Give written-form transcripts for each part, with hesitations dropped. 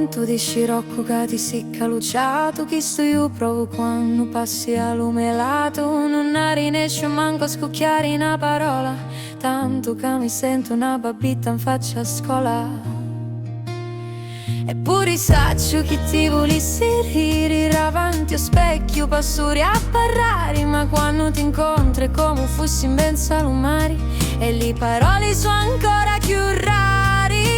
vento di scirocco che ti secca luciato. Chi sto io provo quando passi a lume lato. Non riesce manco a scocchiare una parola, tanto che mi sento una babbitta in faccia a scuola. Eppure saccio che ti volessi rir avanti a specchio passuri a parlare, ma quando ti incontri è come fossi in ben salumari e le parole sono ancora più rari.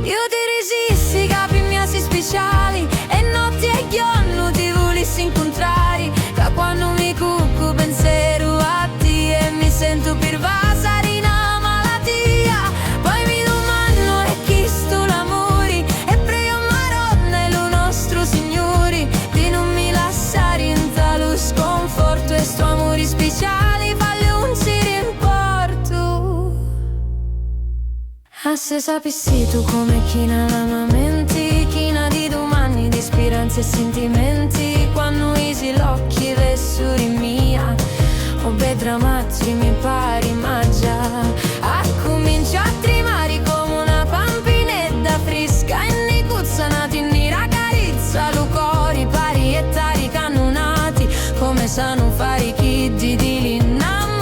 Io ti resisti, capi miei speciali e notti e giorno ti volessi incontrare, da quando mi cucco pensiero a te e mi sento pervasa di una malattia. Poi mi domando è chi sto l'amore e prego Maronna e lo nostro Signore di non mi lasciare in talo sconforto e sto amore speciale falle un in porto. Se sapessi tu come china la mia mente, china di domani, di speranze e sentimenti, quando isi l'occhi verso di mia o bedramazzi mi pari ma già comincio a tremare come una pampinetta fresca e ne cuzzanati nera carizza lo cori pari e tari cannonati come sanno fare i kiddi di lì innamorati.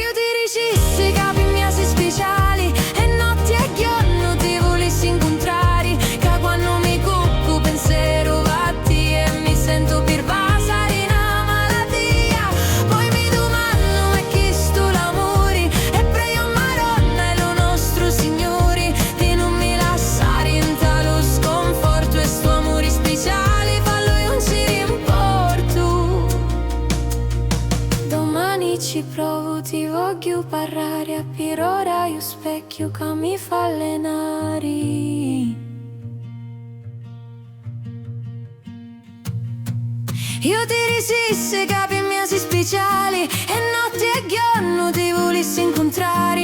Io ti ricissi capi miei speciali e notti e giorno ti volessi incontrare, che quando mi cucco pensiero a te e mi sento pervasa di una malattia. Poi mi domando è chi sto l'amore e prego Maronna e lo nostro Signore di non mi lasciare in talo sconforto e sto amore speciale fallo io non ci rimporto. Domani ci provo, ti voglio parlare a per ora io specchio che mi fa allenare. Io ti resisti, capi miei speciali e notti e giorno ti volessi incontrare,